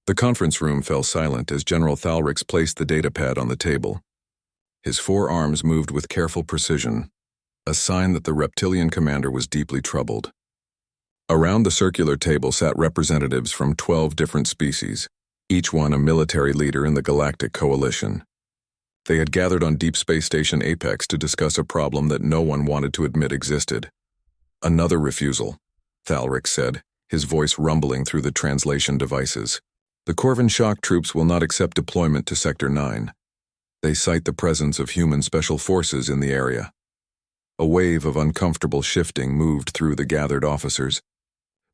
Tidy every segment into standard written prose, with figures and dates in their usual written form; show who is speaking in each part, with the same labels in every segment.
Speaker 1: The conference room fell silent as General Thalrix placed the datapad on the table. His 4 arms moved with careful precision, a sign that the reptilian commander was deeply troubled. Around the circular table sat representatives from 12 different species, each one a military leader in the Galactic Coalition. They had gathered on Deep Space Station Apex to discuss a problem that no one wanted to admit existed. Another refusal, Thalrix said, his voice rumbling through the translation devices. The Corvin shock troops will not accept deployment to Sector 9. They cite the presence of human special forces in the area. A wave of uncomfortable shifting moved through the gathered officers.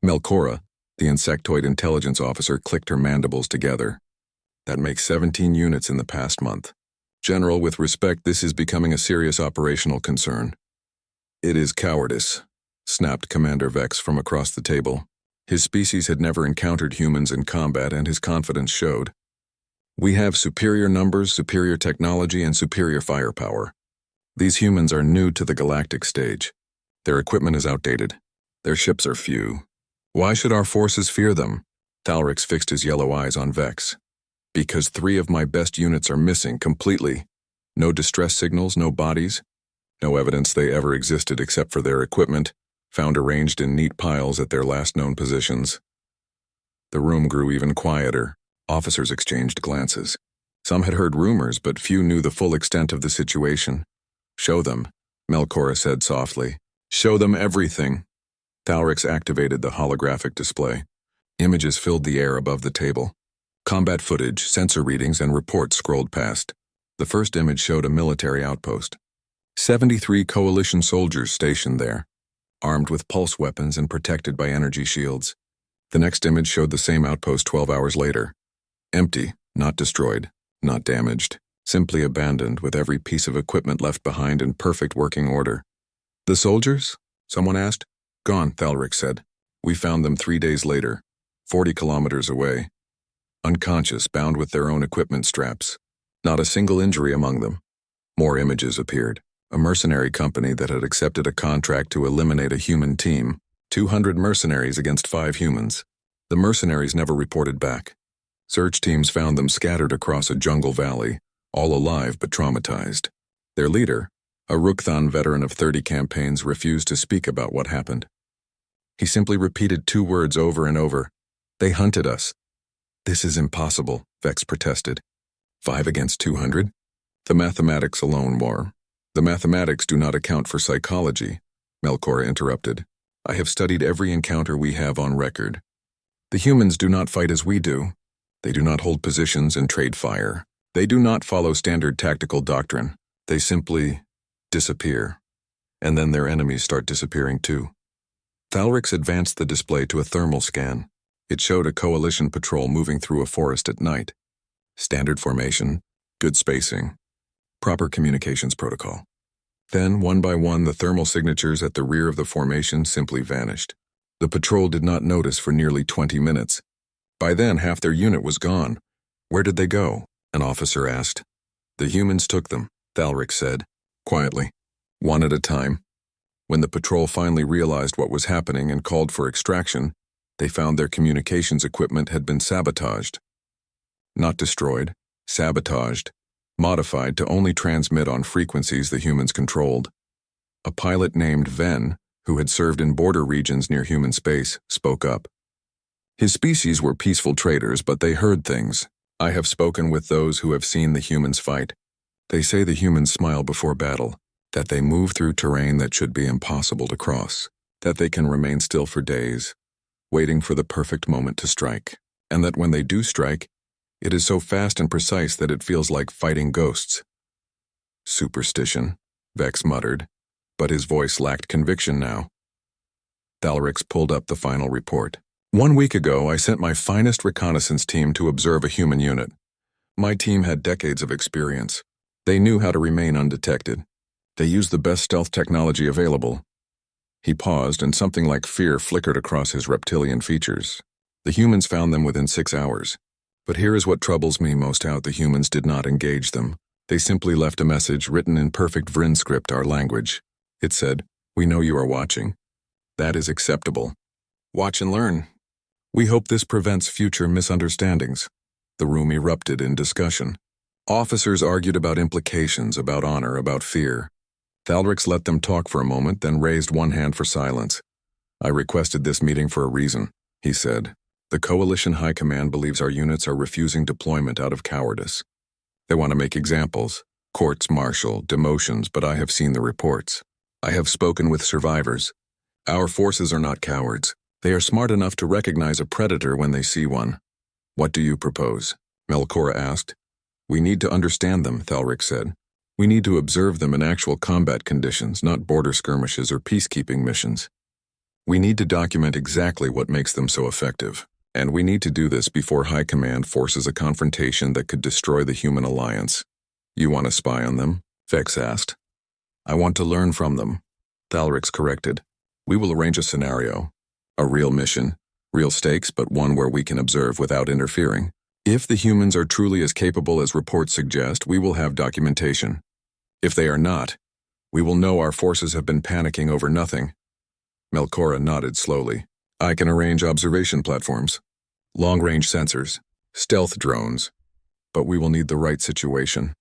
Speaker 1: Melkora, the insectoid intelligence officer, clicked her mandibles together. That makes 17 units in the past month. General, with respect, this is becoming a serious operational concern. It is cowardice, snapped Commander Vex from across the table. His species had never encountered humans in combat, and his confidence showed. We have superior numbers, superior technology, and superior firepower. These humans are new to the galactic stage. Their equipment is outdated. Their ships are few. Why should our forces fear them? Thalrix fixed his yellow eyes on Vex. Because 3 of my best units are missing completely. No distress signals, no bodies. No evidence they ever existed except for their equipment, found arranged in neat piles at their last known positions. The room grew even quieter. Officers exchanged glances. Some had heard rumors, but few knew the full extent of the situation. Show them, Melkora said softly. Show them everything. Thalrix activated the holographic display. Images filled the air above the table. Combat footage, sensor readings, and reports scrolled past. The first image showed a military outpost. 73 coalition soldiers stationed there, armed with pulse weapons and protected by energy shields. The next image showed the same outpost 12 hours later. Empty, not destroyed, not damaged, simply abandoned with every piece of equipment left behind in perfect working order. The soldiers? Someone asked. Gone, Thalrix said. We found them 3 days later, 40 kilometers away. Unconscious, bound with their own equipment straps. Not a single injury among them. More images appeared. A mercenary company that had accepted a contract to eliminate a human team. 200 mercenaries against 5 humans. The mercenaries never reported back. Search teams found them scattered across a jungle valley, all alive but traumatized. Their leader, a Rukthan veteran of 30 campaigns, refused to speak about what happened. He simply repeated 2 words over and over. They hunted us. This is impossible, Vex protested. 5 against 200? The mathematics alone, War. The mathematics do not account for psychology, Melkora interrupted. I have studied every encounter we have on record. The humans do not fight as we do. They do not hold positions and trade fire. They do not follow standard tactical doctrine. They simply disappear. And then their enemies start disappearing too. Thalrix advanced the display to a thermal scan. It showed a coalition patrol moving through a forest at night. Standard formation, good spacing, proper communications protocol. Then, one by one, the thermal signatures at the rear of the formation simply vanished. The patrol did not notice for nearly 20 minutes. By then, half their unit was gone. Where did they go? An officer asked. The humans took them, Thalrix said, quietly, one at a time. When the patrol finally realized what was happening and called for extraction, they found their communications equipment had been sabotaged. Not destroyed, sabotaged, modified to only transmit on frequencies the humans controlled. A pilot named Ven, who had served in border regions near human space, spoke up. His species were peaceful traders, but they heard things. I have spoken with those who have seen the humans fight. They say the humans smile before battle, that they move through terrain that should be impossible to cross, that they can remain still for days, waiting for the perfect moment to strike, and that when they do strike, it is so fast and precise that it feels like fighting ghosts. Superstition, Vex muttered, but his voice lacked conviction now. Thalrix pulled up the final report. 1 week ago, I sent my finest reconnaissance team to observe a human unit. My team had decades of experience. They knew how to remain undetected. They used the best stealth technology available. He paused, and something like fear flickered across his reptilian features. The humans found them within 6 hours. But here is what troubles me most out. The humans did not engage them. They simply left a message written in perfect Vrin script, our language. It said, "We know you are watching. That is acceptable. Watch and learn. We hope this prevents future misunderstandings. The room erupted in discussion. Officers argued about implications, about honor, about fear. Thalrix let them talk for a moment, then raised one hand for silence. I requested this meeting for a reason, he said. The Coalition High Command believes our units are refusing deployment out of cowardice. They want to make examples, courts-martial, demotions, but I have seen the reports. I have spoken with survivors. Our forces are not cowards. They are smart enough to recognize a predator when they see one. What do you propose? Melkora asked. We need to understand them, Thalrix said. We need to observe them in actual combat conditions, not border skirmishes or peacekeeping missions. We need to document exactly what makes them so effective. And we need to do this before High Command forces a confrontation that could destroy the human alliance. You want to spy on them? Vex asked. I want to learn from them, Thalrix corrected. We will arrange a scenario. A real mission, real stakes, but one where we can observe without interfering. If the humans are truly as capable as reports suggest, we will have documentation. If they are not, we will know our forces have been panicking over nothing. Melkora nodded slowly. I can arrange observation platforms, long-range sensors, stealth drones, but we will need the right situation.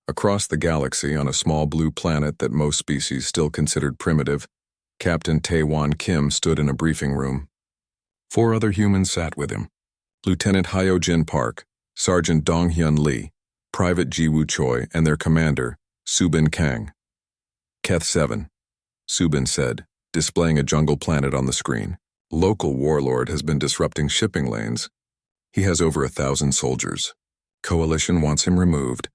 Speaker 1: Across the galaxy, on a small blue planet that most species still considered primitive, Captain Taewon Kim stood in a briefing room. 4 other humans sat with him. Lieutenant Hyojin Park, Sergeant Donghyun Lee, Private Jiwoo Choi, and their commander, Subin Kang. Keth 7, Subin said, displaying a jungle planet on the screen. Local warlord has been disrupting shipping lanes. He has over 1,000 soldiers. Coalition wants him removed,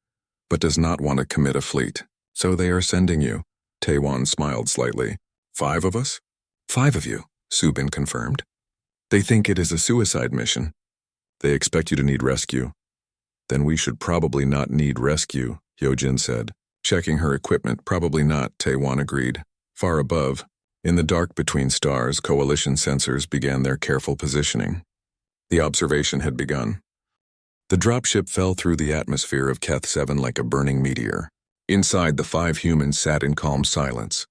Speaker 1: but does not want to commit a fleet. So they are sending you. Taewon smiled slightly. 5 of us? 5 of you, Subin confirmed. They think it is a suicide mission. They expect you to need rescue. Then we should probably not need rescue, Hyojin said. Checking her equipment, probably not, Taewon agreed. Far above, in the dark between stars, Coalition sensors began their careful positioning. The observation had begun. The dropship fell through the atmosphere of Keth 7 like a burning meteor. Inside, the 5 humans sat in calm silence.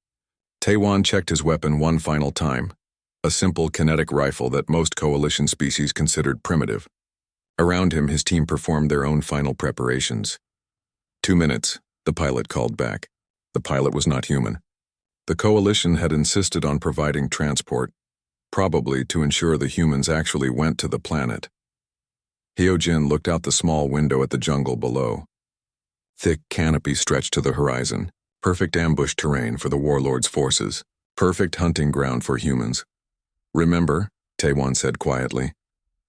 Speaker 1: Taewon checked his weapon one final time, a simple kinetic rifle that most Coalition species considered primitive. Around him, his team performed their own final preparations. 2 minutes, the pilot called back. The pilot was not human. The Coalition had insisted on providing transport, probably to ensure the humans actually went to the planet. Hyojin looked out the small window at the jungle below. Thick canopy stretched to the horizon, perfect ambush terrain for the warlord's forces, perfect hunting ground for humans. Remember, Taewon said quietly,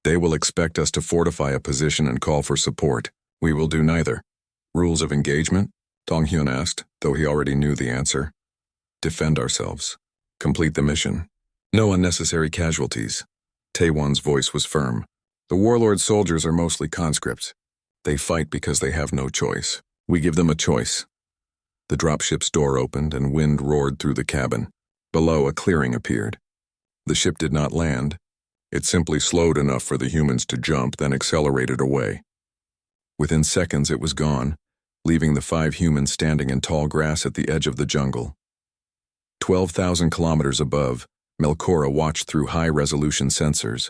Speaker 1: they will expect us to fortify a position and call for support. We will do neither. Rules of engagement? Donghyun asked, though he already knew the answer. Defend ourselves. Complete the mission. No unnecessary casualties. Taewon's voice was firm. The warlord's soldiers are mostly conscripts. They fight because they have no choice. We give them a choice. The dropship's door opened and wind roared through the cabin. Below, a clearing appeared. The ship did not land. It simply slowed enough for the humans to jump, then accelerated away. Within seconds, it was gone, leaving the 5 humans standing in tall grass at the edge of the jungle. 12,000 kilometers above, Melkora watched through high-resolution sensors.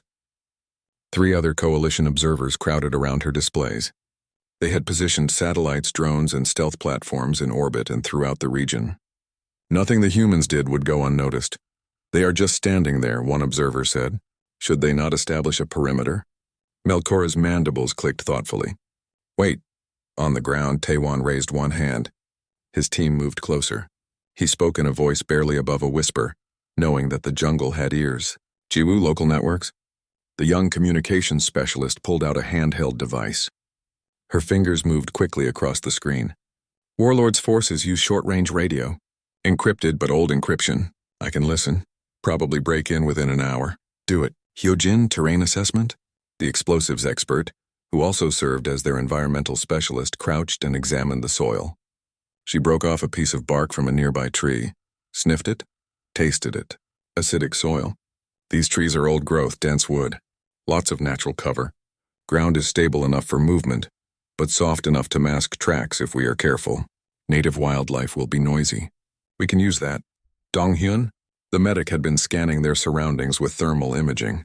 Speaker 1: 3 other Coalition observers crowded around her displays. They had positioned satellites, drones, and stealth platforms in orbit and throughout the region. Nothing the humans did would go unnoticed. They are just standing there, one observer said. Should they not establish a perimeter? Melkora's mandibles clicked thoughtfully. Wait. On the ground, Taewon raised one hand. His team moved closer. He spoke in a voice barely above a whisper, knowing that the jungle had ears. Jiwoo local networks? The young communications specialist pulled out a handheld device. Her fingers moved quickly across the screen. Warlord's forces use short-range radio. Encrypted but old encryption. I can listen. Probably break in within an hour. Do it. Hyojin, terrain assessment? The explosives expert, who also served as their environmental specialist, crouched and examined the soil. She broke off a piece of bark from a nearby tree, sniffed it, tasted it. Acidic soil. These trees are old growth, dense wood. Lots of natural cover. Ground is stable enough for movement, but soft enough to mask tracks if we are careful. Native wildlife will be noisy. We can use that. Donghyun? The medic had been scanning their surroundings with thermal imaging.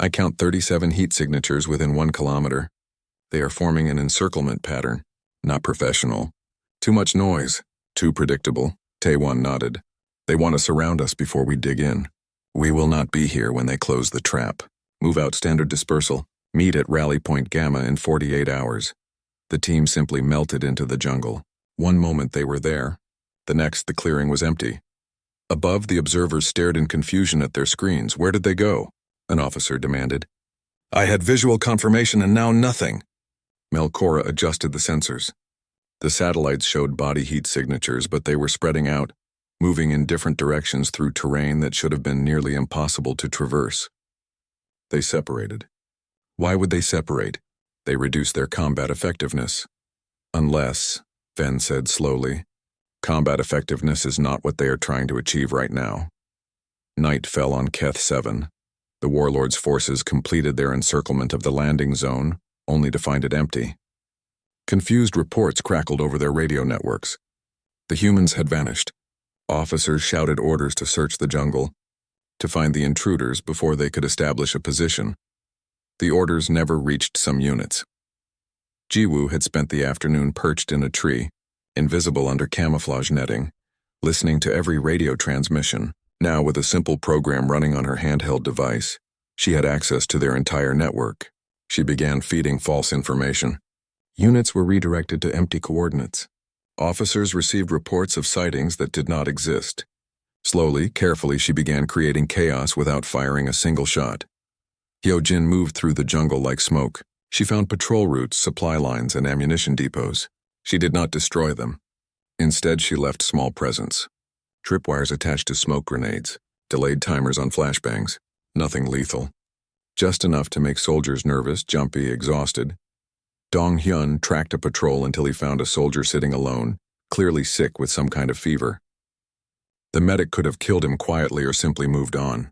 Speaker 1: I count 37 heat signatures within 1 kilometer. They are forming an encirclement pattern. Not professional. Too much noise. Too predictable. Taewon nodded. They want to surround us before we dig in. We will not be here when they close the trap. Move out standard dispersal. Meet at Rally Point Gamma in 48 hours. The team simply melted into the jungle. One moment they were there. The next, the clearing was empty. Above, the observers stared in confusion at their screens. Where did they go? An officer demanded. I had visual confirmation and now nothing. Melchora adjusted the sensors. The satellites showed body heat signatures, but they were spreading out, moving in different directions through terrain that should have been nearly impossible to traverse. They separated. Why would they separate? They reduced their combat effectiveness. Unless, Ven said slowly, combat effectiveness is not what they are trying to achieve right now. Night fell on Keth 7. The warlords' forces completed their encirclement of the landing zone, only to find it empty. Confused reports crackled over their radio networks. The humans had vanished. Officers shouted orders to search the jungle, to find the intruders before they could establish a position. The orders never reached some units. Jiwoo had spent the afternoon perched in a tree, invisible under camouflage netting, listening to every radio transmission. Now, with a simple program running on her handheld device, she had access to their entire network. She began feeding false information. Units were redirected to empty coordinates. Officers received reports of sightings that did not exist. Slowly, carefully, she began creating chaos without firing a single shot. Hyojin moved through the jungle like smoke. She found patrol routes, supply lines, and ammunition depots. She did not destroy them. Instead, she left small presents. Tripwires attached to smoke grenades, delayed timers on flashbangs. Nothing lethal. Just enough to make soldiers nervous, jumpy, exhausted. Dong Hyun tracked a patrol until he found a soldier sitting alone, clearly sick with some kind of fever. The medic could have killed him quietly or simply moved on.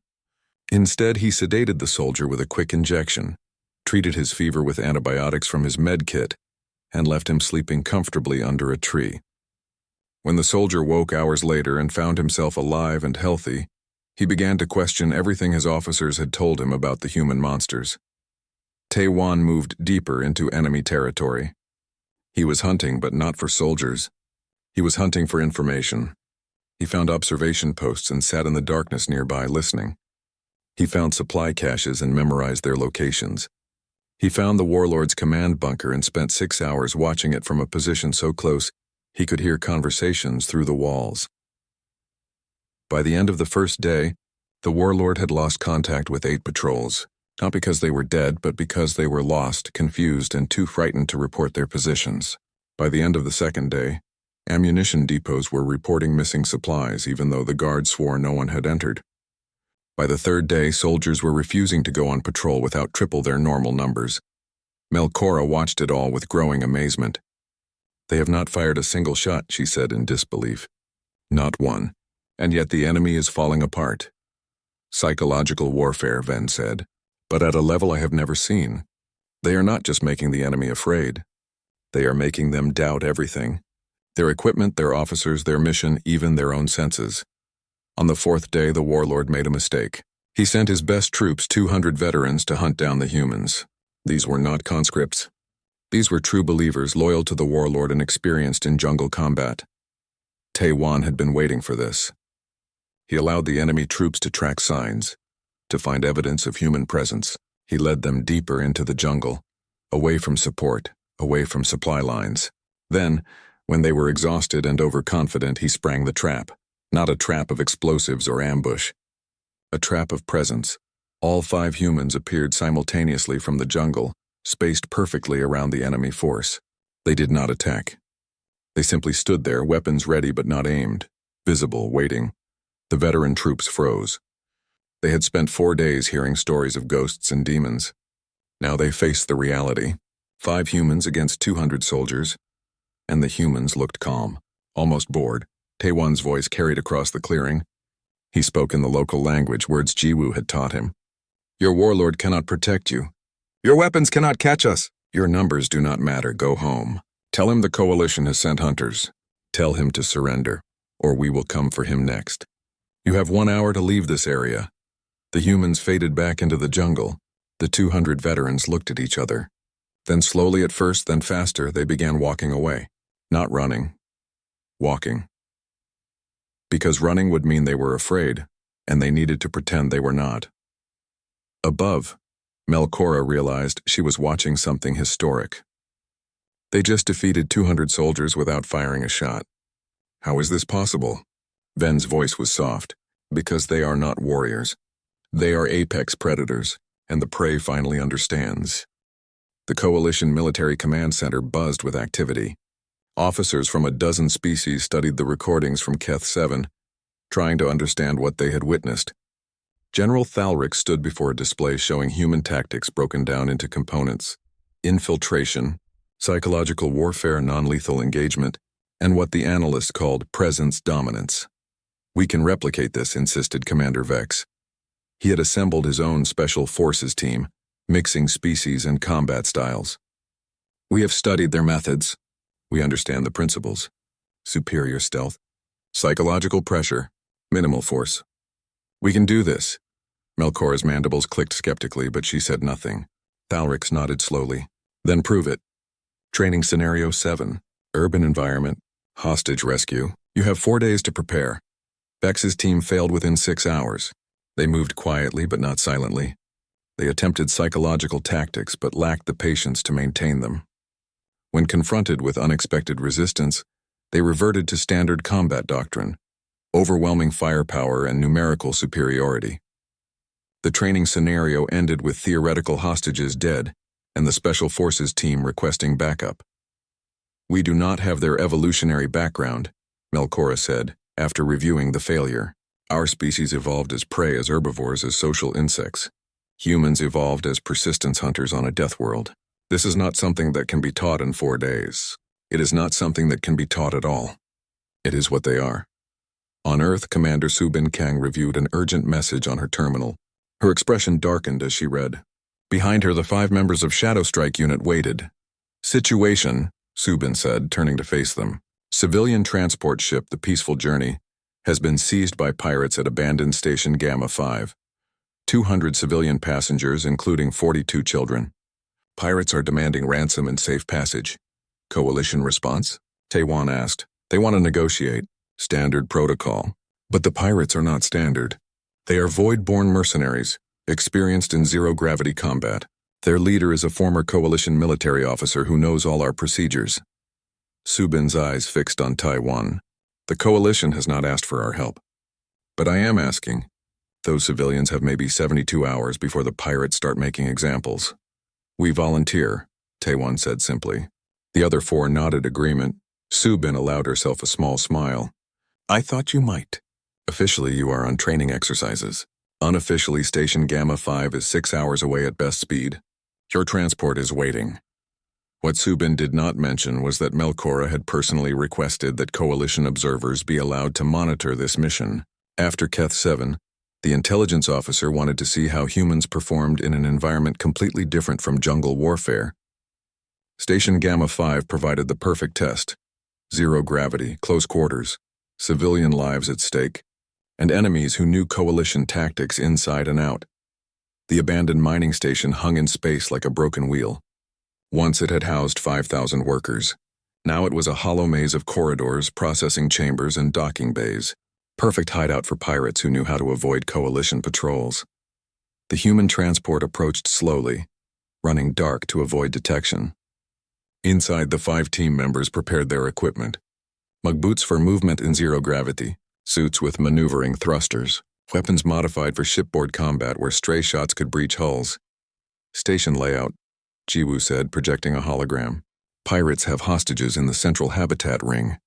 Speaker 1: Instead, he sedated the soldier with a quick injection, treated his fever with antibiotics from his med kit, and left him sleeping comfortably under a tree. When the soldier woke hours later and found himself alive and healthy, he began to question everything his officers had told him about the human monsters. Taewon moved deeper into enemy territory. He was hunting, but not for soldiers. He was hunting for information. He found observation posts and sat in the darkness nearby listening. He found supply caches and memorized their locations. He found the warlord's command bunker and spent 6 hours watching it from a position so close he could hear conversations through the walls. By the end of the first day, the warlord had lost contact with 8 patrols, not because they were dead, but because they were lost, confused, and too frightened to report their positions. By the end of the second day, ammunition depots were reporting missing supplies, even though the guards swore no one had entered. By the third day, soldiers were refusing to go on patrol without triple their normal numbers. Melchora watched it all with growing amazement. They have not fired a single shot, she said in disbelief. Not one. And yet the enemy is falling apart. Psychological warfare, Ven said, but at a level I have never seen. They are not just making the enemy afraid. They are making them doubt everything. Their equipment, their officers, their mission, even their own senses. On the 4th day, the warlord made a mistake. He sent his best troops, 200 veterans, to hunt down the humans. These were not conscripts. These were true believers, loyal to the warlord and experienced in jungle combat. Taewon had been waiting for this. He allowed the enemy troops to track signs, to find evidence of human presence. He led them deeper into the jungle, away from support, away from supply lines. Then, when they were exhausted and overconfident, he sprang the trap. Not a trap of explosives or ambush. A trap of presence. All 5 humans appeared simultaneously from the jungle, spaced perfectly around the enemy force. They did not attack. They simply stood there, weapons ready but not aimed, visible, waiting. The veteran troops froze. They had spent 4 days hearing stories of ghosts and demons. Now they faced the reality. 5 humans against 200 soldiers. And the humans looked calm, almost bored. Taewon's voice carried across the clearing. He spoke in the local language, words Jiwoo had taught him. Your warlord cannot protect you. Your weapons cannot catch us. Your numbers do not matter. Go home. Tell him the coalition has sent hunters. Tell him to surrender, or we will come for him next. You have 1 hour to leave this area. The humans faded back into the jungle. The 200 veterans looked at each other. Then slowly at first, then faster, they began walking away. Not running. Walking. Because running would mean they were afraid, and they needed to pretend they were not. Above, Melkora realized she was watching something historic. They just defeated 200 soldiers without firing a shot. How is this possible? Ven's voice was soft. Because they are not warriors. They are apex predators, and the prey finally understands. The Coalition Military Command Center buzzed with activity. Officers from a dozen species studied the recordings from Keth 7, trying to understand what they had witnessed. General Thalric stood before a display showing human tactics broken down into components: infiltration, psychological warfare, non-lethal engagement, and what the analysts called presence dominance. "We can replicate this," insisted Commander Vex. He had assembled his own special forces team, mixing species and combat styles. "We have studied their methods. We understand the principles. Superior stealth, psychological pressure, minimal force. We can do this." Melkora's mandibles clicked skeptically, but she said nothing. Thalrix nodded slowly. "Then prove it. Training Scenario 7, Urban Environment, Hostage Rescue. You have 4 days to prepare." Vex's team failed within 6 hours. They moved quietly but not silently. They attempted psychological tactics but lacked the patience to maintain them. When confronted with unexpected resistance, they reverted to standard combat doctrine: overwhelming firepower and numerical superiority. The training scenario ended with theoretical hostages dead and the Special Forces team requesting backup. "We do not have their evolutionary background," Melkora said, after reviewing the failure. "Our species evolved as prey, as herbivores, as social insects. Humans evolved as persistence hunters on a death world. This is not something that can be taught in 4 days. It is not something that can be taught at all. It is what they are." On Earth, Commander Subin Kang reviewed an urgent message on her terminal. Her expression darkened as she read. Behind her, the 5 members of Shadow Strike Unit waited. "Situation," Subin said, turning to face them. "Civilian transport ship, the Peaceful Journey, has been seized by pirates at abandoned Station Gamma 5. 200 civilian passengers, including 42 children. Pirates are demanding ransom and safe passage." "Coalition response?" Taiwan asked. "They want to negotiate. Standard protocol. But the pirates are not standard. They are void-born mercenaries, experienced in zero-gravity combat. Their leader is a former Coalition military officer who knows all our procedures." Subin's eyes fixed on Taiwan. "The Coalition has not asked for our help. But I am asking. Those civilians have maybe 72 hours before the pirates start making examples." "We volunteer," Taiwan said simply. The other 4 nodded agreement. Subin allowed herself a small smile. "I thought you might. Officially, you are on training exercises. Unofficially, Station Gamma 5 is 6 hours away at best speed. Your transport is waiting." What Subin did not mention was that Melkora had personally requested that Coalition observers be allowed to monitor this mission. After Keth 7, the intelligence officer wanted to see how humans performed in an environment completely different from jungle warfare. Station Gamma 5 provided the perfect test: zero gravity, close quarters, civilian lives at stake, and enemies who knew Coalition tactics inside and out. The abandoned mining station hung in space like a broken wheel. Once it had housed 5,000 workers. Now it was a hollow maze of corridors, processing chambers, and docking bays. Perfect hideout for pirates who knew how to avoid Coalition patrols. The human transport approached slowly, running dark to avoid detection. Inside, the 5 team members prepared their equipment. Mugboots for movement in zero gravity, suits with maneuvering thrusters, weapons modified for shipboard combat where stray shots could breach hulls. "Station layout," Jiwoo said, projecting a hologram. "Pirates have hostages in the central habitat ring.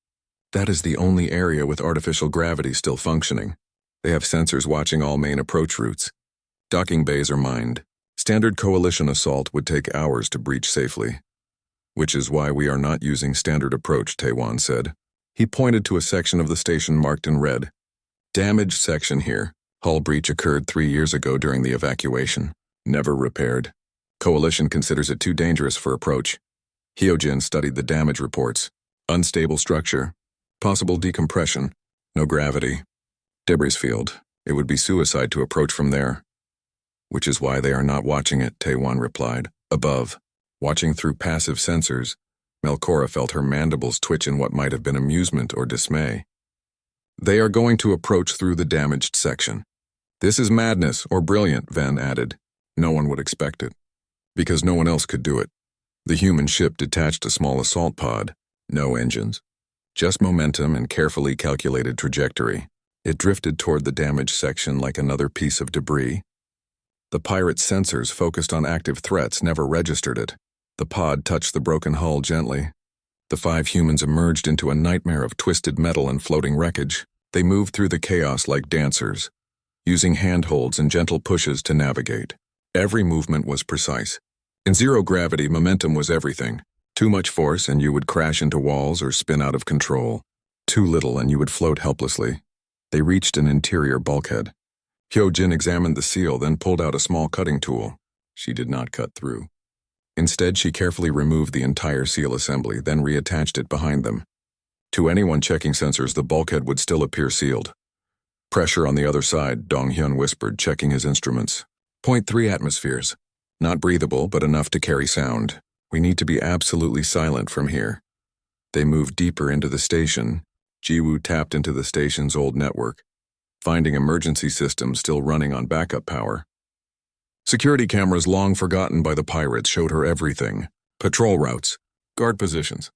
Speaker 1: That is the only area with artificial gravity still functioning. They have sensors watching all main approach routes. Docking bays are mined. Standard Coalition assault would take hours to breach safely. Which is why we are not using standard approach," Taiwan said. He pointed to a section of the station marked in red. "Damaged section here. Hull breach occurred 3 years ago during the evacuation. Never repaired. Coalition considers it too dangerous for approach." Hyojin studied the damage reports. Unstable structure. Possible decompression. No gravity. Debris field. It would be suicide to approach from there. Which is why they are not watching it, Taewon replied. Above, watching through passive sensors, Melkora felt her mandibles twitch in what might have been amusement or dismay. They are going to approach through the damaged section. This is madness, or brilliant, Ven added. No one would expect it. Because no one else could do it. The human ship detached a small assault pod. No engines. Just momentum and carefully calculated trajectory. It drifted toward the damaged section like another piece of debris. The pirate's sensors focused on active threats never registered it. The pod touched the broken hull gently. The 5 humans emerged into a nightmare of twisted metal and floating wreckage. They moved through the chaos like dancers, using handholds and gentle pushes to navigate. Every movement was precise. In zero gravity, momentum was everything. Too much force and you would crash into walls or spin out of control. Too little and you would float helplessly. They reached an interior bulkhead. Hyojin examined the seal, then pulled out a small cutting tool. She did not cut through. Instead, she carefully removed the entire seal assembly, then reattached it behind them. To anyone checking sensors, the bulkhead would still appear sealed. Pressure on the other side, Dong-hyun whispered, checking his instruments. 0.3 atmospheres. Not breathable, but enough to carry sound. We need to be absolutely silent from here. They moved deeper into the station. Jiwoo tapped into the station's old network, finding emergency systems still running on backup power. Security cameras long forgotten by the pirates showed her everything. Patrol routes, guard positions,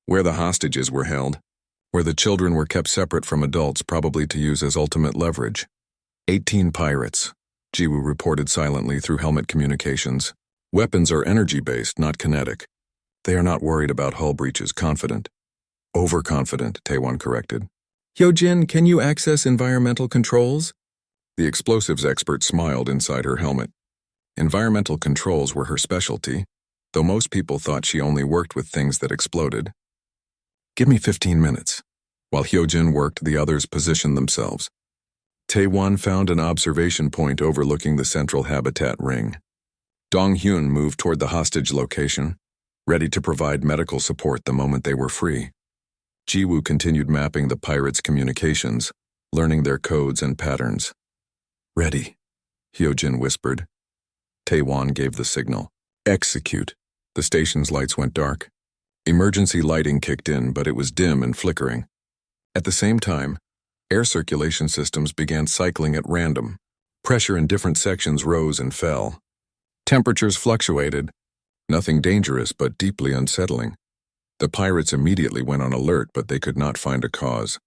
Speaker 1: where the hostages were held, where the children were kept separate from adults probably to use as ultimate leverage. 18 pirates, Jiwoo reported silently through helmet communications. Weapons are energy-based, not kinetic. They are not worried about hull breaches, confident. Overconfident, Taewon corrected. Hyojin, can you access environmental controls? The explosives expert smiled inside her helmet. Environmental controls were her specialty, though most people thought she only worked with things that exploded. Give me 15 minutes. While Hyojin worked, the others positioned themselves. Taewon found an observation point overlooking the central habitat ring. Dong-hyun moved toward the hostage location, ready to provide medical support the moment they were free. Jiwoo continued mapping the pirates' communications, learning their codes and patterns. Ready, Hyojin whispered. Taewon gave the signal. Execute. The station's lights went dark. Emergency lighting kicked in, but it was dim and flickering. At the same time, air circulation systems began cycling at random. Pressure in different sections rose and fell. Temperatures fluctuated. Nothing dangerous, but deeply unsettling. The pirates immediately went on alert, but they could not find a cause.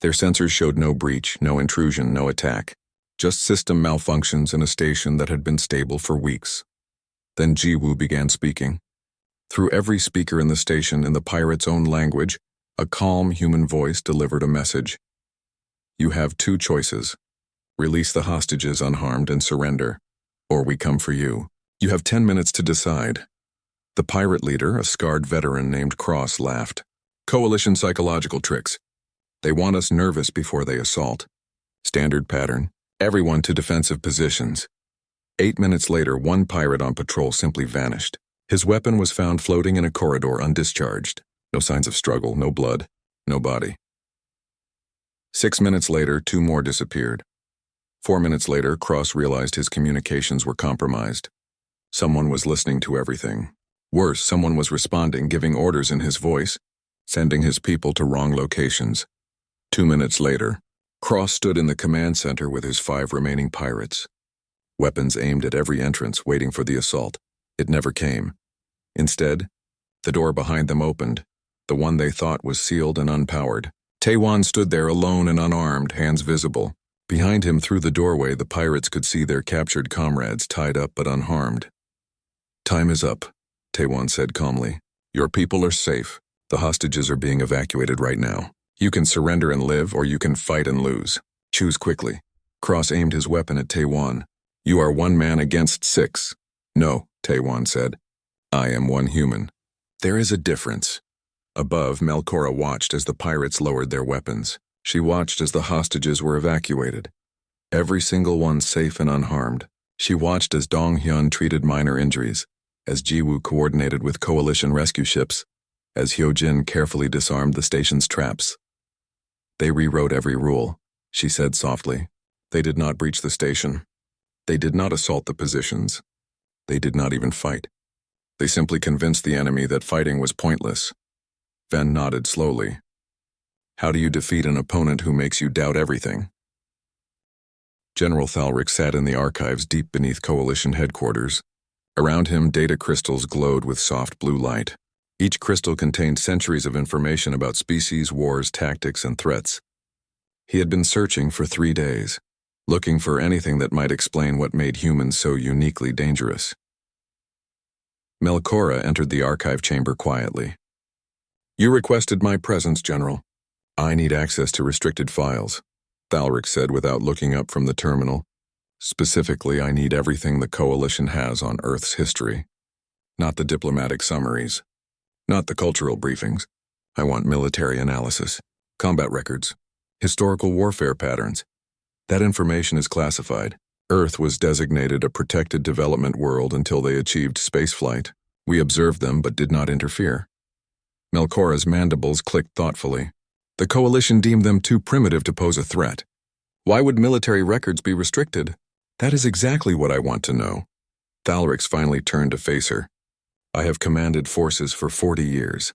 Speaker 1: Their sensors showed no breach, no intrusion, no attack. Just system malfunctions in a station that had been stable for weeks. Then Jiwoo began speaking. Through every speaker in the station in the pirates' own language, a calm human voice delivered a message. You have 2 choices. Release the hostages unharmed and surrender, or we come for you. You have 10 minutes to decide. The pirate leader, a scarred veteran named Cross, laughed. Coalition psychological tricks. They want us nervous before they assault. Standard pattern. Everyone to defensive positions. 8 minutes later, one pirate on patrol simply vanished. His weapon was found floating in a corridor undischarged. No signs of struggle, no blood, no body. 6 minutes later, 2 more disappeared. 4 minutes later, Cross realized his communications were compromised. Someone was listening to everything. Worse, someone was responding, giving orders in his voice, sending his people to wrong locations. 2 minutes later, Cross stood in the command center with his 5 remaining pirates. Weapons aimed at every entrance, waiting for the assault. It never came. Instead, the door behind them opened, the one they thought was sealed and unpowered. Taewon stood there alone and unarmed, hands visible. Behind him, through the doorway, the pirates could see their captured comrades tied up but unharmed. Time is up, Taewon said calmly. Your people are safe. The hostages are being evacuated right now. You can surrender and live, or you can fight and lose. Choose quickly. Cross aimed his weapon at Taewon. You are 1 man against 6. No, Taewon said. I am 1 human. There is a difference. Above, Melkora watched as the pirates lowered their weapons. She watched as the hostages were evacuated. Every single one safe and unharmed. She watched as Dong-hyun treated minor injuries, as Jiwoo coordinated with coalition rescue ships, as Hyojin carefully disarmed the station's traps. They rewrote every rule, she said softly. They did not breach the station. They did not assault the positions. They did not even fight. They simply convinced the enemy that fighting was pointless. Ven nodded slowly. How do you defeat an opponent who makes you doubt everything? General Thalric sat in the archives deep beneath Coalition headquarters. Around him, data crystals glowed with soft blue light. Each crystal contained centuries of information about species, wars, tactics, and threats. He had been searching for 3 days, looking for anything that might explain what made humans so uniquely dangerous. Melkora entered the archive chamber quietly. You requested my presence, General. I need access to restricted files, Thalric said without looking up from the terminal. Specifically, I need everything the Coalition has on Earth's history. Not the diplomatic summaries. Not the cultural briefings. I want military analysis, combat records, historical warfare patterns. That information is classified. Earth was designated a protected development world until they achieved spaceflight. We observed them but did not interfere. Melkora's mandibles clicked thoughtfully. The Coalition deemed them too primitive to pose a threat. Why would military records be restricted? That is exactly what I want to know. Thalrix finally turned to face her. I have commanded forces for 40 years.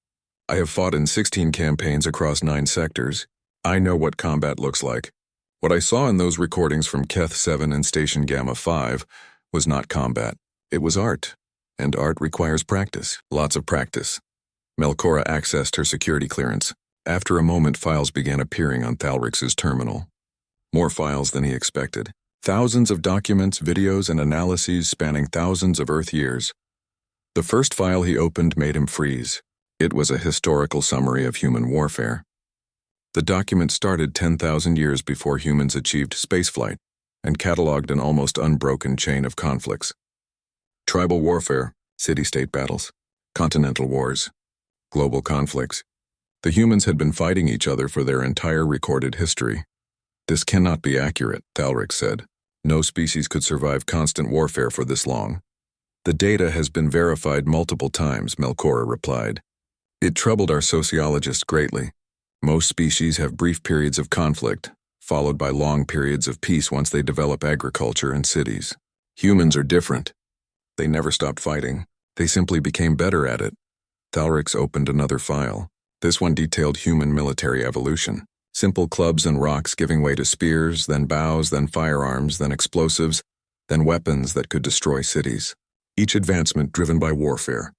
Speaker 1: I have fought in 16 campaigns across 9 sectors. I know what combat looks like. What I saw in those recordings from Keth 7 and Station Gamma 5 was not combat. It was art. And art requires practice. Lots of practice. Melkora accessed her security clearance. After a moment, files began appearing on Thalrix's terminal. More files than he expected. Thousands of documents, videos, and analyses spanning thousands of Earth years. The first file he opened made him freeze. It was a historical summary of human warfare. The document started 10,000 years before humans achieved spaceflight and cataloged an almost unbroken chain of conflicts. Tribal warfare, city-state battles, continental wars, global conflicts. The humans had been fighting each other for their entire recorded history. This cannot be accurate, Thalric said. No species could survive constant warfare for this long. The data has been verified multiple times, Melkora replied. It troubled our sociologists greatly. Most species have brief periods of conflict, followed by long periods of peace once they develop agriculture and cities. Humans are different. They never stopped fighting. They simply became better at it. Thalrix opened another file. This one detailed human military evolution. Simple clubs and rocks giving way to spears, then bows, then firearms, then explosives, then weapons that could destroy cities. Each advancement driven by warfare.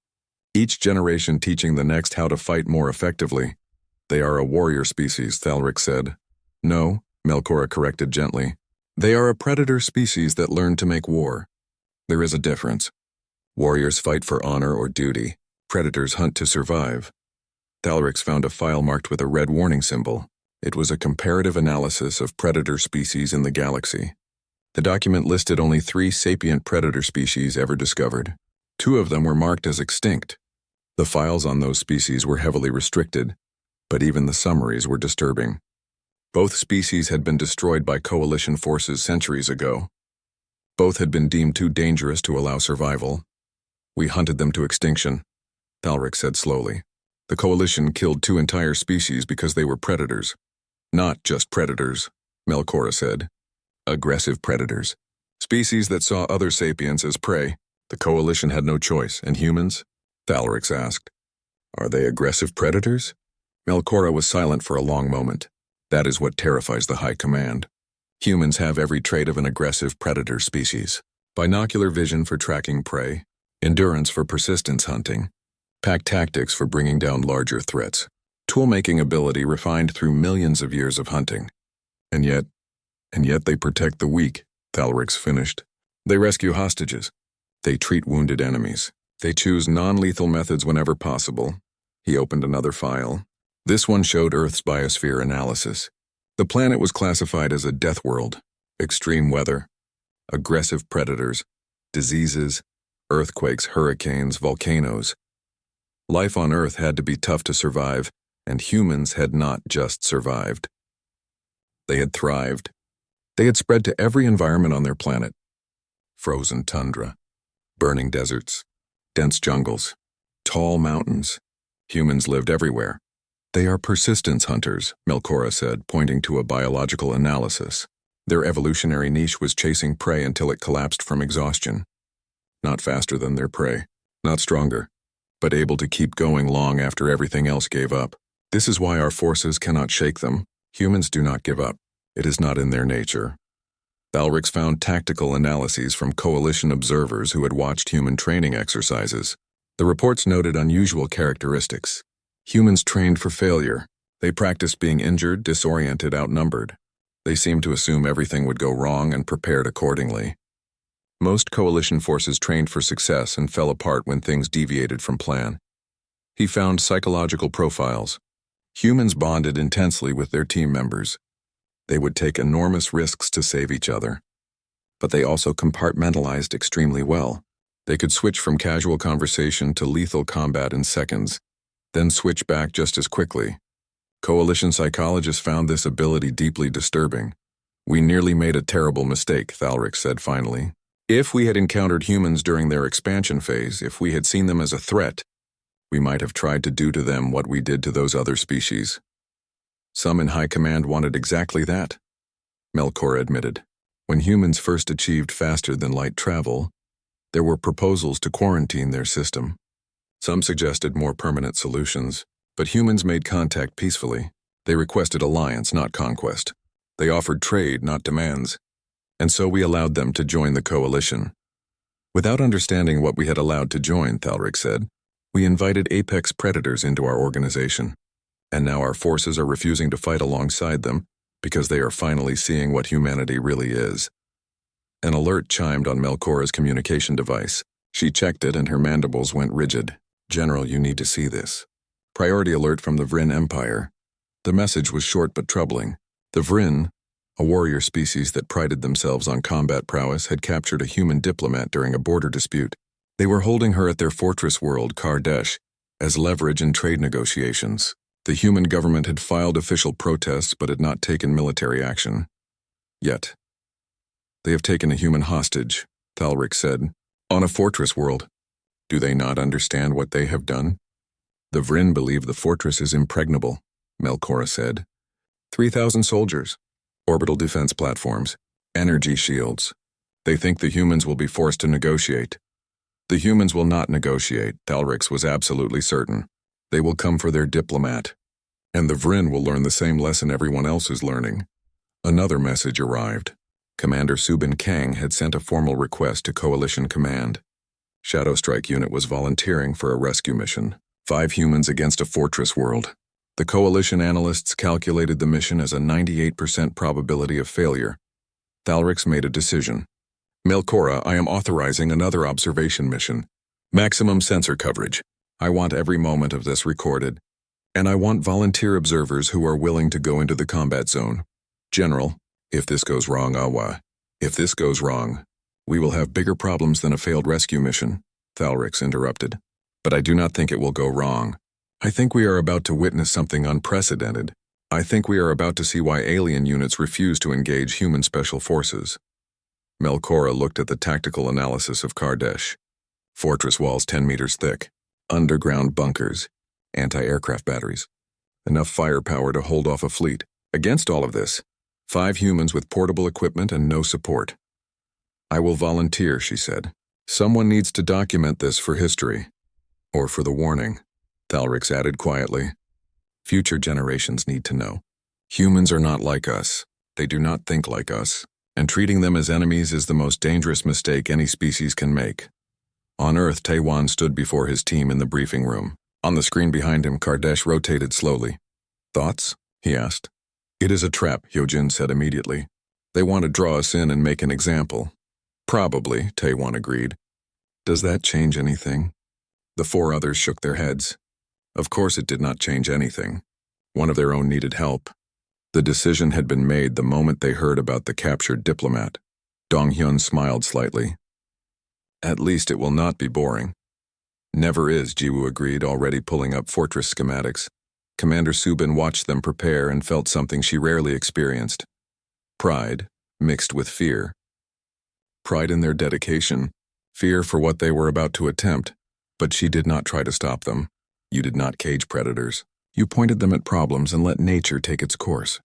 Speaker 1: Each generation teaching the next how to fight more effectively. They are a warrior species, Thalric said. No, Melkora corrected gently. They are a predator species that learned to make war. There is a difference. Warriors fight for honor or duty. Predators hunt to survive. Thalrix found a file marked with a red warning symbol. It was a comparative analysis of predator species in the galaxy. The document listed only 3 sapient predator species ever discovered. 2 of them were marked as extinct. The files on those species were heavily restricted, but even the summaries were disturbing. Both species had been destroyed by Coalition forces centuries ago. Both had been deemed too dangerous to allow survival. We hunted them to extinction, Thalric said slowly. The Coalition killed 2 entire species because they were predators. Not just predators, Melkora said. Aggressive predators. Species that saw other sapiens as prey. The Coalition had no choice, and humans? Thalrix asked. Are they aggressive predators? Melkora was silent for a long moment. That is what terrifies the High Command. Humans have every trait of an aggressive predator species. Binocular vision for tracking prey, endurance for persistence hunting, pack tactics for bringing down larger threats, tool-making ability refined through millions of years of hunting. And yet they protect the weak, Thalrix finished. They rescue hostages. They treat wounded enemies. They choose non-lethal methods whenever possible. He opened another file. This one showed Earth's biosphere analysis. The planet was classified as a death world. Extreme weather, aggressive predators, diseases, earthquakes, hurricanes, volcanoes. Life on Earth had to be tough to survive, and humans had not just survived. They had thrived. They had spread to every environment on their planet. Frozen tundra, burning deserts, dense jungles, tall mountains. Humans lived everywhere. They are persistence hunters, Melkora said, pointing to a biological analysis. Their evolutionary niche was chasing prey until it collapsed from exhaustion. Not faster than their prey, not stronger, but able to keep going long after everything else gave up. This is why our forces cannot shake them. Humans do not give up. It is not in their nature. Thalrix found tactical analyses from coalition observers who had watched human training exercises. The reports noted unusual characteristics. Humans trained for failure. They practiced being injured, disoriented, outnumbered. They seemed to assume everything would go wrong and prepared accordingly. Most coalition forces trained for success and fell apart when things deviated from plan. He found psychological profiles. Humans bonded intensely with their team members. They would take enormous risks to save each other. But they also compartmentalized extremely well. They could switch from casual conversation to lethal combat in seconds, then switch back just as quickly. Coalition psychologists found this ability deeply disturbing. "We nearly made a terrible mistake," Thalrix said finally. "If we had encountered humans during their expansion phase, if we had seen them as a threat, we might have tried to do to them what we did to those other species." Some in high command wanted exactly that, Melkor admitted. When humans first achieved faster-than-light travel, there were proposals to quarantine their system. Some suggested more permanent solutions, but humans made contact peacefully. They requested alliance, not conquest. They offered trade, not demands. And so we allowed them to join the coalition. Without understanding what we had allowed to join, Thalrix said, we invited apex predators into our organization. And now our forces are refusing to fight alongside them because they are finally seeing what humanity really is. An alert chimed on Melkora's communication device. She checked it and her mandibles went rigid. "General, you need to see this. Priority alert from the Vryn Empire." The message was short but troubling. The Vryn, a warrior species that prided themselves on combat prowess, had captured a human diplomat during a border dispute. They were holding her at their fortress world, Kardesh, as leverage in trade negotiations. The human government had filed official protests but had not taken military action. Yet, they have taken a human hostage, Thalrix said, on a fortress world. Do they not understand what they have done? The Vryn believe the fortress is impregnable, Melkora said. 3,000 soldiers, orbital defense platforms, energy shields. They think the humans will be forced to negotiate. The humans will not negotiate, Thalrix was absolutely certain. They will come for their diplomat. And the Vryn will learn the same lesson everyone else is learning. Another message arrived. Commander Subin Kang had sent a formal request to Coalition Command. Shadow Strike Unit was volunteering for a rescue mission. 5 humans against a fortress world. The Coalition analysts calculated the mission as a 98% probability of failure. Thalrix made a decision. Melkora, I am authorizing another observation mission. Maximum sensor coverage. I want every moment of this recorded. And I want volunteer observers who are willing to go into the combat zone. General, if this goes wrong, if this goes wrong, we will have bigger problems than a failed rescue mission, Thalrix interrupted. But I do not think it will go wrong. I think we are about to witness something unprecedented. I think we are about to see why alien units refuse to engage human special forces. Melkora looked at the tactical analysis of Kardesh. Fortress walls 10 meters thick. Underground bunkers. Anti-aircraft batteries. Enough firepower to hold off a fleet. Against all of this, 5 humans with portable equipment and no support. I will volunteer, she said. Someone needs to document this for history. Or for the warning, Thalrix added quietly. Future generations need to know. Humans are not like us. They do not think like us. And treating them as enemies is the most dangerous mistake any species can make. On Earth, Taiwan stood before his team in the briefing room. On the screen behind him, Kardesh rotated slowly. Thoughts? He asked. It is a trap, Hyojin said immediately. They want to draw us in and make an example. Probably, Taiwan agreed. Does that change anything? The 4 others shook their heads. Of course it did not change anything. One of their own needed help. The decision had been made the moment they heard about the captured diplomat. Donghyun smiled slightly. At least it will not be boring. Never is, Jiwoo agreed, already pulling up fortress schematics. Commander Subin watched them prepare and felt something she rarely experienced. Pride, mixed with fear. Pride in their dedication, fear for what they were about to attempt. But she did not try to stop them. You did not cage predators. You pointed them at problems and let nature take its course.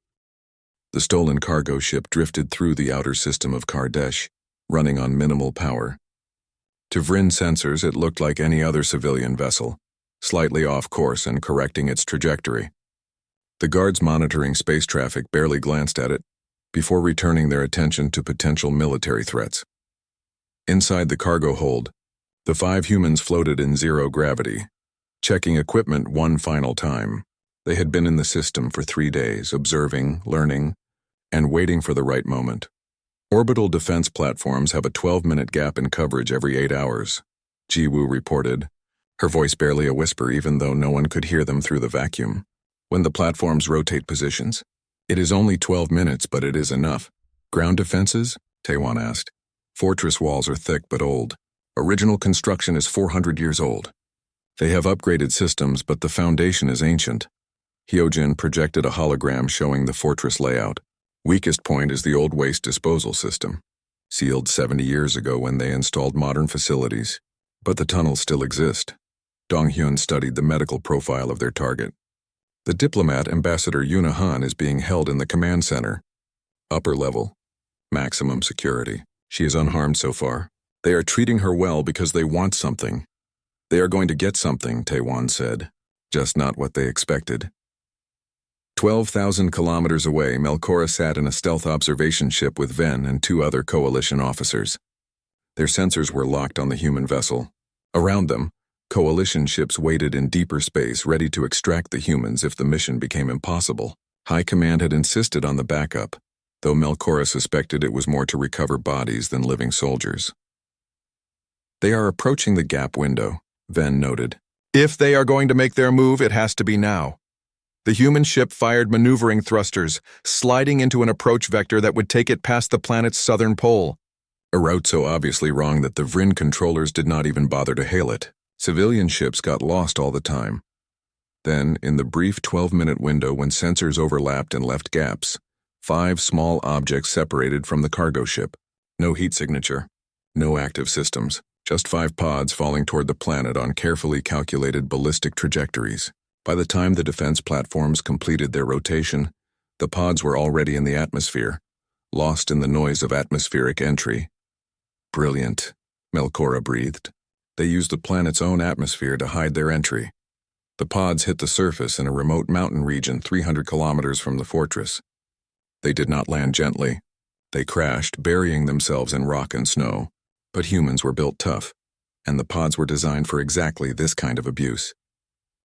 Speaker 1: The stolen cargo ship drifted through the outer system of Kardesh, running on minimal power. To Vrin sensors, it looked like any other civilian vessel, slightly off course and correcting its trajectory. The guards monitoring space traffic barely glanced at it before returning their attention to potential military threats. Inside the cargo hold, the 5 humans floated in zero gravity, checking equipment one final time. They had been in the system for 3 days, observing, learning, and waiting for the right moment. Orbital defense platforms have a 12-minute gap in coverage every 8 hours, Jiwoo reported, her voice barely a whisper even though no one could hear them through the vacuum. When the platforms rotate positions, it is only 12 minutes, but it is enough. Ground defenses? Taewon asked. Fortress walls are thick but old. Original construction is 400 years old. They have upgraded systems, but the foundation is ancient. Hyojin projected a hologram showing the fortress layout. Weakest point is the old waste disposal system, sealed 70 years ago when they installed modern facilities. But the tunnels still exist. Donghyun studied the medical profile of their target. The diplomat, Ambassador Yuna Han, is being held in the command center. Upper level. Maximum security. She is unharmed so far. They are treating her well because they want something. They are going to get something, Taewon said. Just not what they expected. 12,000 kilometers away, Melkora sat in a stealth observation ship with Ven and 2 other coalition officers. Their sensors were locked on the human vessel. Around them, coalition ships waited in deeper space, ready to extract the humans if the mission became impossible. High Command had insisted on the backup, though Melkora suspected it was more to recover bodies than living soldiers. They are approaching the gap window, Ven noted. If they are going to make their move, it has to be now. The human ship fired maneuvering thrusters, sliding into an approach vector that would take it past the planet's southern pole. A route so obviously wrong that the Vrin controllers did not even bother to hail it. Civilian ships got lost all the time. Then, in the brief 12-minute window when sensors overlapped and left gaps, 5 small objects separated from the cargo ship. No heat signature, no active systems, just 5 pods falling toward the planet on carefully calculated ballistic trajectories. By the time the defense platforms completed their rotation, the pods were already in the atmosphere, lost in the noise of atmospheric entry. Brilliant, Melkora breathed. They used the planet's own atmosphere to hide their entry. The pods hit the surface in a remote mountain region 300 kilometers from the fortress. They did not land gently. They crashed, burying themselves in rock and snow. But humans were built tough, and the pods were designed for exactly this kind of abuse.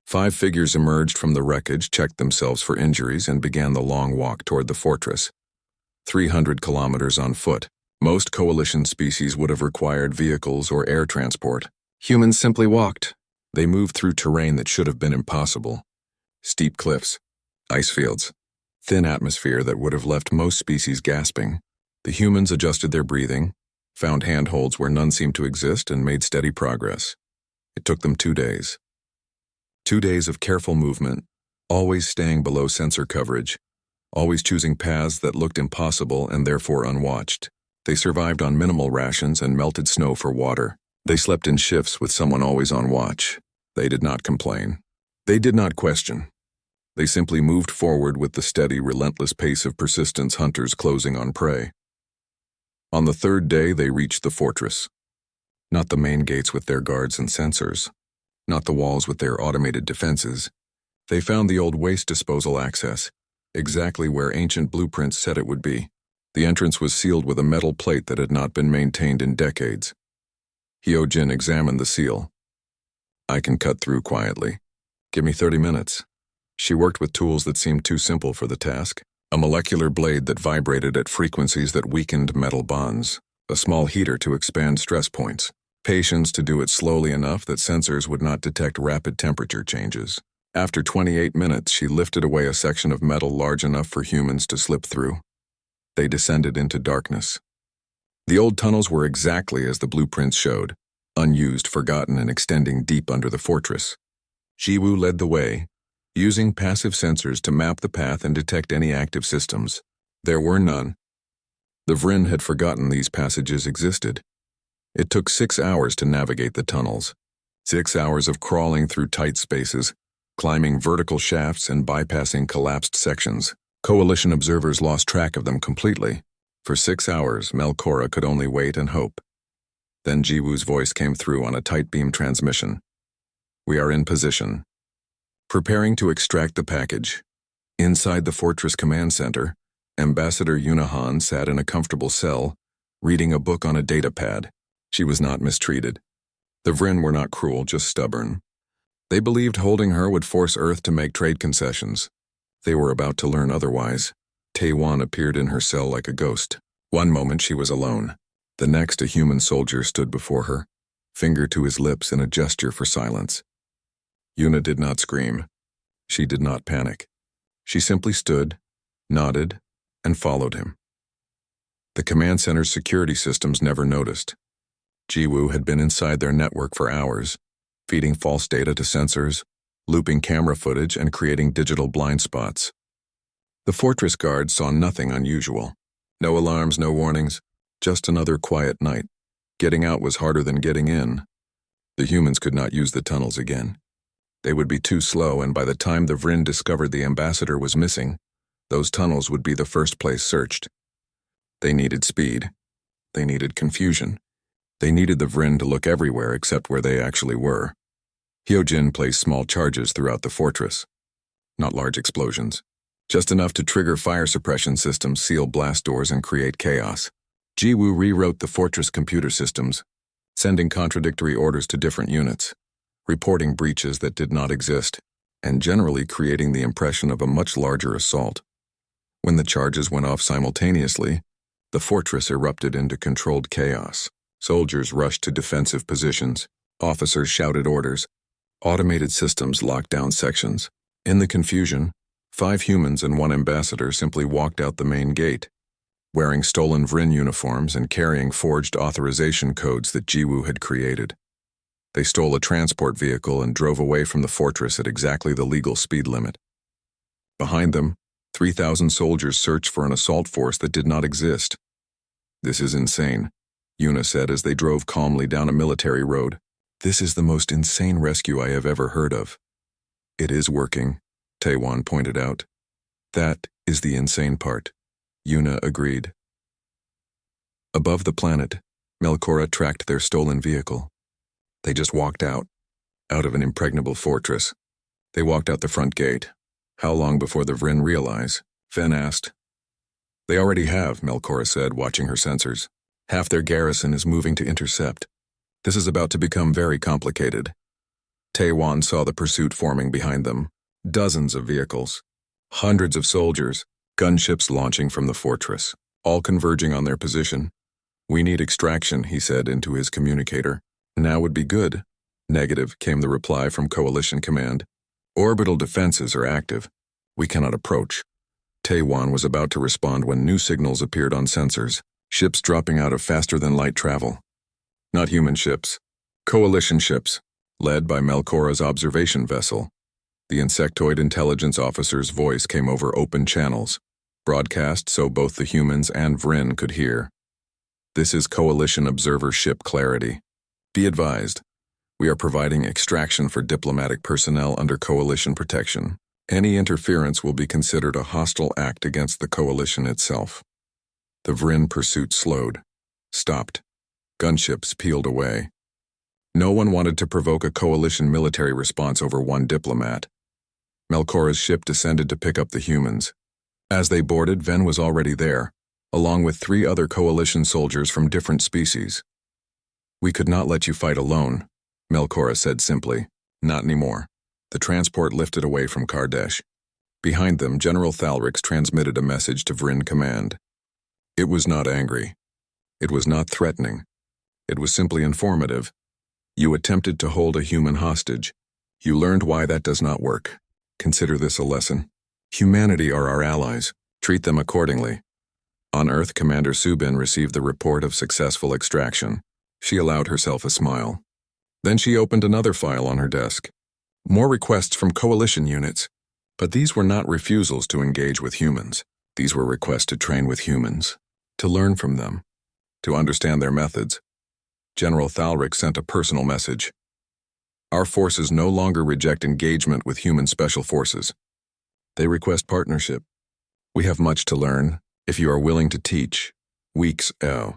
Speaker 1: 5 figures emerged from the wreckage, checked themselves for injuries, and began the long walk toward the fortress. 300 kilometers on foot. Most coalition species would have required vehicles or air transport. Humans simply walked. They moved through terrain that should have been impossible. Steep cliffs, ice fields, thin atmosphere that would have left most species gasping. The humans adjusted their breathing, found handholds where none seemed to exist, and made steady progress. It took them 2 days. 2 days of careful movement, always staying below sensor coverage, always choosing paths that looked impossible and therefore unwatched. They survived on minimal rations and melted snow for water. They slept in shifts with someone always on watch. They did not complain. They did not question. They simply moved forward with the steady, relentless pace of persistence hunters closing on prey. On the 3rd day, they reached the fortress. Not the main gates with their guards and sensors. Not the walls with their automated defenses. They found the old waste disposal access, exactly where ancient blueprints said it would be. The entrance was sealed with a metal plate that had not been maintained in decades. Hyojin examined the seal. I can cut through quietly. Give me 30 minutes. She worked with tools that seemed too simple for the task. A molecular blade that vibrated at frequencies that weakened metal bonds. A small heater to expand stress points. Patience to do it slowly enough that sensors would not detect rapid temperature changes. After 28 minutes, she lifted away a section of metal large enough for humans to slip through. They descended into darkness. The old tunnels were exactly as the blueprints showed, unused, forgotten, and extending deep under the fortress. Jiwoo led the way, using passive sensors to map the path and detect any active systems. There were none. The Vrin had forgotten these passages existed. It took 6 hours to navigate the tunnels. 6 hours of crawling through tight spaces, climbing vertical shafts and bypassing collapsed sections. Coalition observers lost track of them completely. For 6 hours, Melkora could only wait and hope. Then Jiwoo's voice came through on a tight beam transmission. "We are in position. Preparing to extract the package." Inside the Fortress Command Center, Ambassador Yunahan sat in a comfortable cell, reading a book on a data pad. She was not mistreated. The Vryn were not cruel, just stubborn. They believed holding her would force Earth to make trade concessions. They were about to learn otherwise. Taewon appeared in her cell like a ghost. One moment she was alone. The next, a human soldier stood before her, finger to his lips in a gesture for silence. Yuna did not scream. She did not panic. She simply stood, nodded, and followed him. The command center's security systems never noticed. Jiwoo had been inside their network for hours, feeding false data to sensors, looping camera footage, and creating digital blind spots. The fortress guards saw nothing unusual. No alarms, no warnings, just another quiet night. Getting out was harder than getting in. The humans could not use the tunnels again. They would be too slow, and by the time the Vryn discovered the ambassador was missing, those tunnels would be the first place searched. They needed speed. They needed confusion. They needed the Vryn to look everywhere except where they actually were. Hyojin placed small charges throughout the fortress. Not large explosions. Just enough to trigger fire suppression systems, seal blast doors, and create chaos. Jiwoo rewrote the fortress computer systems, sending contradictory orders to different units, reporting breaches that did not exist, and generally creating the impression of a much larger assault. When the charges went off simultaneously, the fortress erupted into controlled chaos. Soldiers rushed to defensive positions. Officers shouted orders. Automated systems locked down sections. In the confusion, 5 humans and 1 ambassador simply walked out the main gate, wearing stolen Vryn uniforms and carrying forged authorization codes that Jiwoo had created. They stole a transport vehicle and drove away from the fortress at exactly the legal speed limit. Behind them, 3,000 soldiers searched for an assault force that did not exist. "This is insane," Yuna said as they drove calmly down a military road. "This is the most insane rescue I have ever heard of." "It is working," Taewon pointed out. "That is the insane part," Yuna agreed. Above the planet, Melkora tracked their stolen vehicle. They just walked out of an impregnable fortress. They walked out the front gate. "How long before the Vryn realize?" Fen asked. "They already have," Melkora said, watching her sensors. "Half their garrison is moving to intercept. This is about to become very complicated." Taewon saw the pursuit forming behind them. Dozens of vehicles. Hundreds of soldiers. Gunships launching from the fortress. All converging on their position. "We need extraction," he said into his communicator. "Now would be good." "Negative," came the reply from Coalition Command. "Orbital defenses are active. We cannot approach." Taewon was about to respond when new signals appeared on sensors. Ships dropping out of faster-than-light travel. Not human ships. Coalition ships, led by Melkora's observation vessel. The insectoid intelligence officer's voice came over open channels, broadcast so both the humans and Vryn could hear. "This is Coalition Observer Ship Clarity. Be advised, we are providing extraction for diplomatic personnel under Coalition protection. Any interference will be considered a hostile act against the Coalition itself." The Vryn pursuit slowed, stopped. Gunships peeled away. No one wanted to provoke a Coalition military response over one diplomat. Melkora's ship descended to pick up the humans. As they boarded, Ven was already there, along with 3 other Coalition soldiers from different species. "We could not let you fight alone," Melkora said simply. "Not anymore." The transport lifted away from Kardesh. Behind them, General Thalrix transmitted a message to Vryn Command. It was not angry. It was not threatening. It was simply informative. "You attempted to hold a human hostage. You learned why that does not work. Consider this a lesson. Humanity are our allies. Treat them accordingly." On Earth, Commander Subin received the report of successful extraction. She allowed herself a smile. Then she opened another file on her desk. More requests from Coalition units. But these were not refusals to engage with humans. These were requests to train with humans, to learn from them, to understand their methods. General Thalrix sent a personal message. "Our forces no longer reject engagement with human special forces. They request partnership. We have much to learn, if you are willing to teach. Weeks, oh.